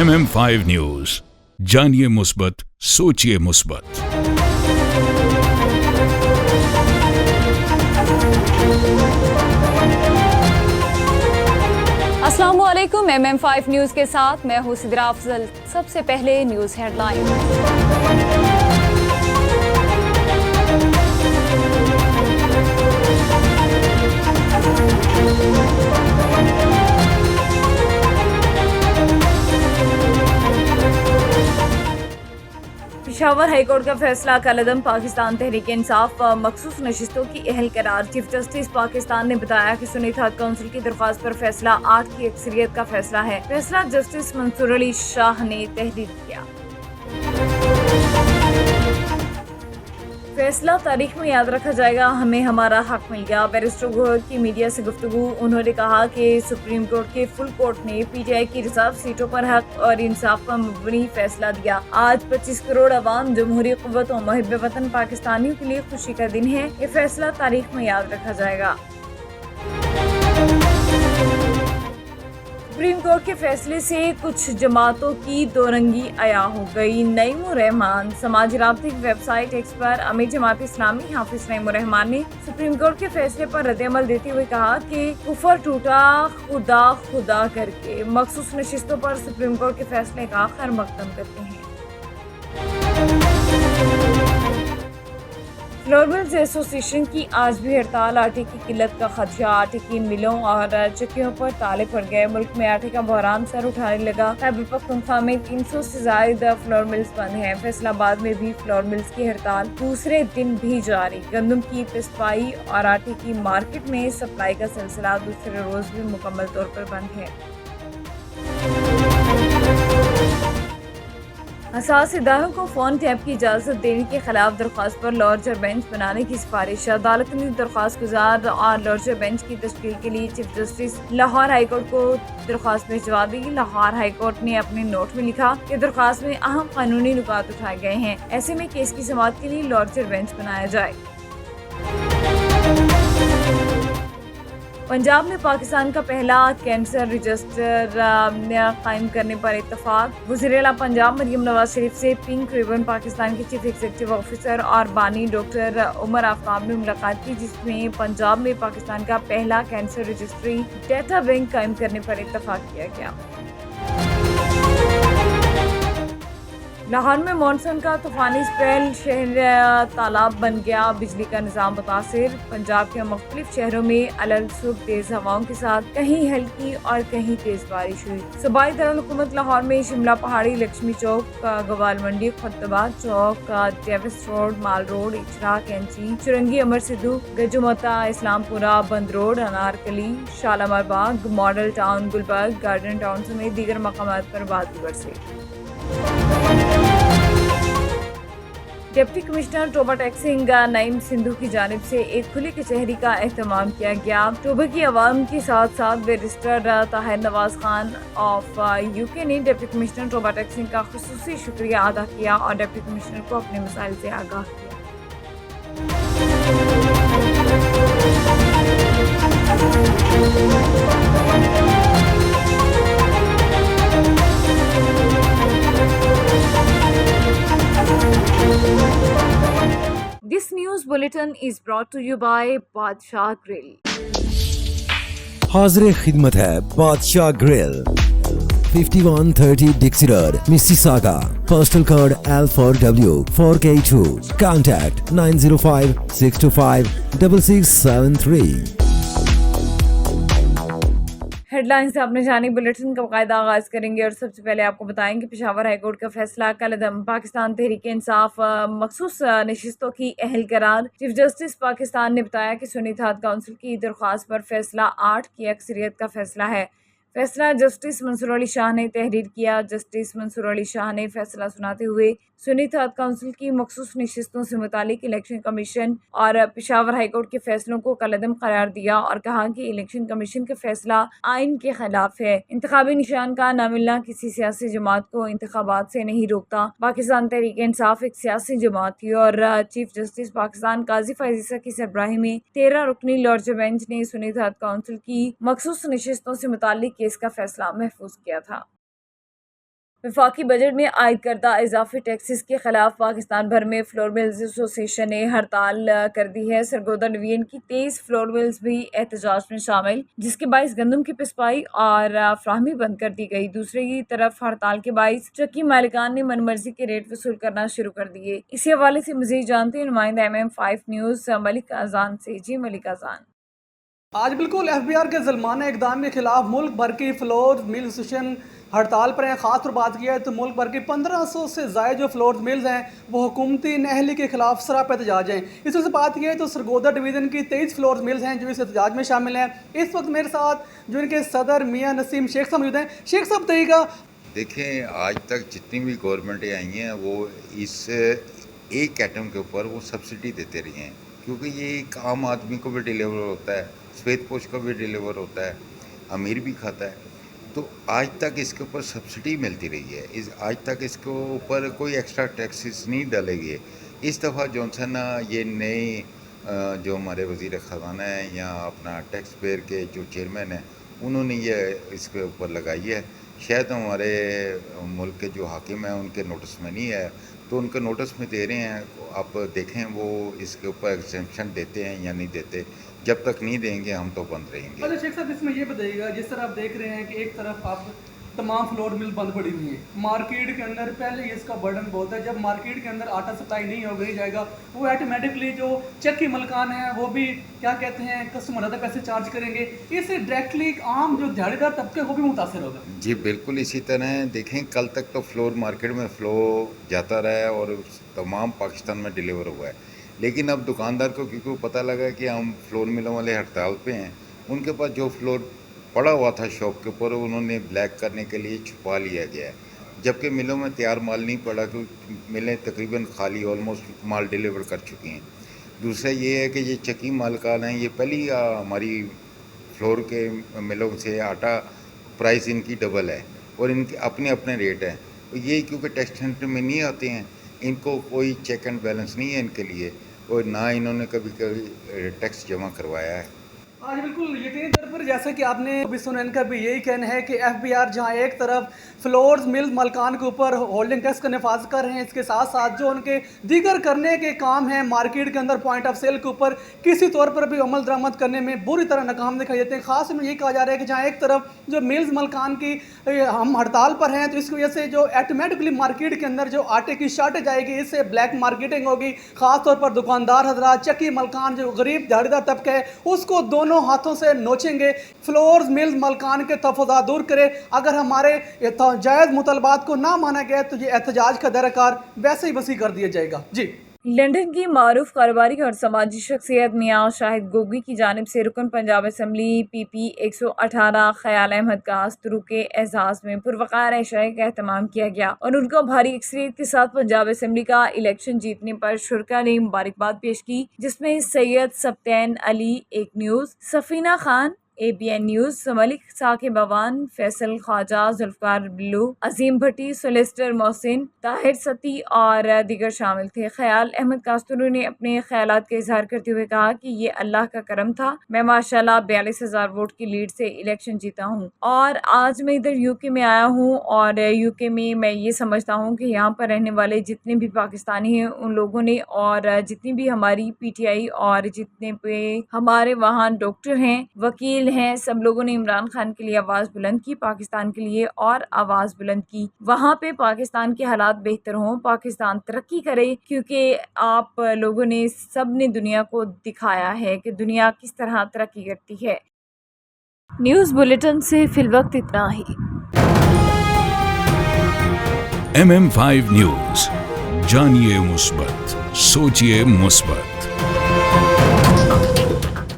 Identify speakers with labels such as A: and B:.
A: MM5 news, जानिए मुस्बत, सोचिए मुस्बत।
B: अस्सलामुअलैकुम। MM5 न्यूज के साथ मैं हूं सिद्रा अफजल। सबसे पहले न्यूज हेडलाइन। पेशावर हाईकोर्ट का फैसला कलअदम पाकिस्तान तहरीक इंसाफ मखसूस नशिस्तों की अहल करार। चीफ जस्टिस पाकिस्तान ने बताया कि सुन्नी इत्तेहाद काउंसिल की दरख्वास्त पर फैसला 8 की अक्सरियत का फैसला है। फैसला जस्टिस मंसूर अली शाह ने तहरीर किया। फैसला तारीख में याद रखा जाएगा, हमें हमारा हक मिल गया। बैरिस्टर गोहर की मीडिया से गुफ्तगू। उन्होंने कहा कि सुप्रीम कोर्ट के फुल कोर्ट ने पीटीआई की रिजर्व सीटों पर हक और इंसाफ पर मबनी फैसला दिया। आज 25 करोड़ अवाम जमहूरी क़ुव्वत और मुहिब वतन पाकिस्तानियों के लिए खुशी का दिन है। ये फैसला तारीख में याद रखा जाएगा। सुप्रीम कोर्ट के फैसले से कुछ जमातों की दोरंगी अया हो गई। नईमुर रहमान समाजी राब्ते की वेबसाइट एक्स पर अमीर जमात इस्लामी हाफिज नईमुर रहमान ने सुप्रीम कोर्ट के फैसले पर रद्द-ए-अमल देते हुए कहा कि कुफर टूटा खुदा खुदा करके। मखसूस नशिस्तों पर सुप्रीम कोर्ट के फैसले का खैर मकदम करते हैं। फ्लोर मिल्स एसोसिएशन की आज भी हड़ताल। आटे की किल्लत का खदशा। आटे की मिलों और चक्कियों पर ताले पड़ गए। मुल्क में आटे का बहरान सर उठाने लगा। खैबर पख्तूनख्वा में 300 से ज्यादा फ्लोर मिल्स बंद हैं। फैसलाबाद में भी फ्लोर मिल्स की हड़ताल दूसरे दिन भी जारी। गंदम की पिसपाई और आटे की मार्केट में सप्लाई का सिलसिला दूसरे रोज भी मुकम्मल तौर पर बंद है। हसास इदारों को फोन टैप की इजाज़त देने के खिलाफ दरख्वास्त पर लार्जर बेंच बनाने की सिफारिश। अदालत ने दरख्वास्त गुजार और लार्जर बेंच की तश्कील के लिए चीफ जस्टिस लाहौर हाईकोर्ट को दरख्वास्त भिजवा दी। लाहौर हाईकोर्ट ने अपने नोट में लिखा कि दरख्वास्त में अहम कानूनी नुकात उठाए गए हैं, ऐसे में केस की समाअत के लिए लार्जर बेंच बनाया जाए। पंजाब में पाकिस्तान का पहला कैंसर रजिस्टर कायम करने पर इत्तफाक। वज़ीर-ए-आला पंजाब मरियम नवाज शरीफ से पिंक रिबन पाकिस्तान के चीफ एग्जीक्यूटिव ऑफिसर और बानी डॉक्टर उमर आफ्ताब ने मुलाकात की, जिसमें पंजाब में पाकिस्तान का पहला कैंसर रजिस्ट्री डेटा बैंक कायम करने पर इत्तफाक किया गया। लाहौर में मानसून का तूफानी स्पेल, शहर तालाब बन गया, बिजली का निज़ाम मुतासिर। पंजाब के मुख्तलिफ शहरों में अलग सुबह तेज हवाओं के साथ कहीं हल्की और कहीं तेज बारिश हुई। सूबाई दारुल-हुकूमत लाहौर में शिमला पहाड़ी, लक्ष्मी चौक, गवाल मंडी, खुतबाद Chowk, Davis Road, Mall Road, Ichhra, Kainchi, चुरंगी, Amar Sidhu, Gajumata, Islampura, Band Road, Anarkali, Shalimar Bagh, Model Town, Gulberg, Garden Town समेत दीगर मकामात पर बादल बरसे। डिप्टी कमिश्नर टोबा टैक्सिंग नईम सिंधु की जानिब से एक खुली कचहरी का एहतमाम किया गया। टोबा की आवाम के साथ साथ barrister Tahir Nawaz Khan of UK ने डिप्टी कमिश्नर टोबा टैक्सिंग का खुसूसी शुक्रिया अदा किया और डिप्टी कमिश्नर को अपने मसाइल से आगाह किया। This news bulletin is brought to you by बादशाह ग्रिल।
C: हाज़िर खिदमत है बादशाह grill, 5130 Dixie Road, Mississauga. Postal code L4W 4K2. Contact 905 625 6673.
B: Headlines से आपने जानी। बुलेटिन का बाकायदा आगाज करेंगे और सबसे पहले आपको बताएंगे पेशावर हाईकोर्ट का फैसला कलअदम पाकिस्तान तहरीक इंसाफ मखसूस नशिस्तों की अहल करार। चीफ जस्टिस पाकिस्तान ने बताया कि सुन्नी इत्तेहाद काउंसिल की दरख्वास्त पर फैसला 8 की अक्सरियत का फैसला है। फैसला जस्टिस मंसूर अली शाह ने तहरीर किया। जस्टिस मंसूर अली शाह ने फैसला सुनाते हुए सुन्नी इत्तेहाद काउंसिल की मखसूस नशिस्तों से मुतालिक इलेक्शन कमीशन और पेशावर हाईकोर्ट के फैसलों को कलअदम करार दिया और कहा कि इलेक्शन कमीशन का फैसला आइन के खिलाफ है। इंतखाबी निशान का न मिलना किसी सियासी जमात को इंतखाबात से नहीं रोकता। पाकिस्तान तहरीक इंसाफ एक सियासी जमात थी और चीफ जस्टिस पाकिस्तान काजी फायजीसा की सरबराही में 13 रुकनी लार्जर बेंच ने सुन्नी इत्तेहाद काउंसिल की मखसूस नशिस्तों से मुतालिक केस का फैसला महफूज किया था। वफाकी बजट में आयद करदा इजाफी टैक्सेस के खिलाफ पाकिस्तान भर में फ्लोर मिल्स एसोसिएशन ने हड़ताल कर दी है। सरगोदा डिवीजन की 23 फ्लोर मिल्स भी एहतजाज में शामिल, जिसके बायस गंदम की पिसपाई और फ्राहमी बंद कर दी गई। दूसरी तरफ हड़ताल के बायस चक्की मालिकान ने मनमर्जी के रेट वसूल करना शुरू कर दिए। इसी हवाले से मजीद जानते हैं नुमाइंदा MM5 न्यूज़ मलिक अजान से। जी मलिक अजान।
D: आज बिल्कुल FBR के ज़ुल्माना इक़दाम के खिलाफ मुल्क भर की फ्लोर मिल एसोसिएशन हड़ताल पर हैं। ख़ास पर बात किया है तो मुल्क भर की 1500 से ज़ायद जो फ्लोर मिल्स हैं वो हुकूमती नहली के खिलाफ सरापा एहतजाज हैं। इस वजह से बात की है तो सरगोदा डिवीज़न की 23 फ्लोर मिल्स हैं जो इस एहतजाज में शामिल हैं। इस वक्त मेरे साथ जो इनके सदर मियाँ नसीम शेख साहब मौजूद हैं। शेख साहब बताइएगा।
E: देखें, आज तक जितनी भी गवर्नमेंटें आई हैं वो इस एक आइटम के ऊपर वो सब्सिडी देते रही हैं, क्योंकि ये एक आम आदमी को भी डिलीवर होता है, सफ़ेद पोश को भी डिलीवर होता है, अमीर भी खाता है। तो आज तक इसके ऊपर सब्सिडी मिलती रही है। आज तक इसके ऊपर कोई एक्स्ट्रा टैक्सेस नहीं डाले गए। इस दफ़ा जॉनसन ये नए जो हमारे वज़ीर ख़ज़ाना है या अपना टैक्स पेयर के जो चेयरमैन हैं उन्होंने ये इसके ऊपर लगाई है। शायद हमारे मुल्क के जो हाकिम हैं उनके नोटिस में नहीं है, तो उनके नोटिस में दे रहे हैं। आप देखें वो इसके ऊपर एग्जेम्पशन देते हैं या नहीं देते। जब तक नहीं देंगे हम तो बंद रहेंगे।
D: अच्छा शेख साहब, इसमें ये बताइएगा, जिस तरह आप देख रहे हैं कि एक तरफ आप तमाम फ्लोर मिल बंद पड़ी हुई है, मार्केट के अंदर पहले ही इसका बर्डन बहुत है। जब मार्केट के अंदर आटा सप्लाई नहीं हो गई जाएगा वो ऑटोमेटिकली जो चक्की मलकान है वो भी क्या कहते हैं कस्टमर ज़्यादा पैसे चार्ज करेंगे। इससे डायरेक्टली आम जो दिहाड़ीदार तबके वो भी मुतासर होगा।
E: जी बिल्कुल इसी तरह देखें, कल तक तो फ्लोर मार्केट में फ़्लो जाता रहा है और तमाम पाकिस्तान में डिलीवर हुआ है। लेकिन अब दुकानदार को क्योंकि पता लगा कि हम फ्लोर मिलों वाले हड़ताल पे हैं, उनके पास जो फ्लोर पड़ा हुआ था शॉप के ऊपर उन्होंने ब्लैक करने के लिए छुपा लिया गया है, जबकि मिलों में तैयार माल नहीं पड़ा, क्योंकि मिलें तकरीबन खाली ऑलमोस्ट माल डिलीवर कर चुकी हैं। दूसरा ये है कि ये चक्की मालकान हैं, ये पहली हमारी फ्लोर के मिलों से आटा प्राइस इनकी डबल है और इनके अपने अपने रेट हैं। तो ये क्योंकि टैक्स सेंटर में नहीं आते हैं, इनको कोई चेक एंड बैलेंस नहीं है इनके लिए, और ना इन्होंने कभी टैक्स जमा करवाया है।
D: आज बिल्कुल यकीनी तौर पर जैसा कि आपने भी सुना, इनका भी यही कहना है कि FBR जहां एक तरफ फ्लोर्स मिल मलकान के ऊपर होल्डिंग टैक्स का नफाज कर रहे हैं, इसके साथ साथ जो उनके दीगर करने के काम हैं मार्केट के अंदर पॉइंट ऑफ सेल के ऊपर किसी तौर पर भी अमल दरामद करने में बुरी तरह नाकाम दिखाई देते हैं। खास में यही कहा जा रहा है कि जहाँ एक तरफ जो मिल्स मलकान की हम हड़ताल पर हैं, तो इसकी वजह से जो ऑटोमेटिकली मार्केट के अंदर जो आटे की शार्टेज आएगी, इससे ब्लैक मार्केटिंग होगी। ख़ास तौर पर दुकानदार हजरात, चक्की मलकान जो गरीब दिहाड़ीदार तबका है उसको दोनों हाथों से नोचेंगे। फ्लोर्स मिल्स मलकान के तफावत दूर करें। अगर हमारे जायज़ मुतालबात को ना माना गया तो ये एहतजाज का दरकार वैसे ही वसी कर दिया जाएगा। जी।
B: लंदन की मारूफ कारोबारी और समाजी शख्सियत मियाँ शाहिद गोगी की जानिब से रुकन पंजाब असम्बली PP 118 ख्याल अहमद का अस्तरू के एजाज़ में पुरवकार एशाए का एहतमाम किया गया और उनको भारी अक्सरियत के साथ पंजाब असम्बली का इलेक्शन जीतने पर शुरका ने मुबारकबाद पेश की, जिसमें Syed Sibtain Ali, Aik news, Safina Khan, ABN news, Malik Saqib Awan, Faisal Khawaja, Zulfiqar Billu, Azeem Bhatti, solicitor Mohsin, Tahir Satti और दीगर शामिल थे। ख्याल अहमद कास्तरू ने अपने ख्यालात का इजहार करते हुए कहा कि ये अल्लाह का करम था। मैं माशाल्लाह 42,000 वोट की लीड से इलेक्शन जीता हूँ और आज मैं इधर UK में आया हूँ और UK में मैं ये समझता हूँ कि यहाँ पर रहने वाले जितने भी पाकिस्तानी हैं उन लोगों ने और जितनी भी हमारी PTI और जितने पे हमारे वहाँ डॉक्टर हैं, वकील हैं, सब लोगों ने इमरान खान के लिए आवाज़ बुलंद की, पाकिस्तान के लिए और आवाज़ बुलंद की। वहाँ पे पाकिस्तान के हालात बेहतर हों, पाकिस्तान तरक्की करे, क्योंकि आप लोगों ने सब ने दुनिया को दिखाया है कि दुनिया किस तरह तरक्की करती है। न्यूज़ बुलेटिन से फिलवक्त इतना ही।
A: MM5 न्यूज़, जानिए मुस्बत, सोचिए मुस्बत।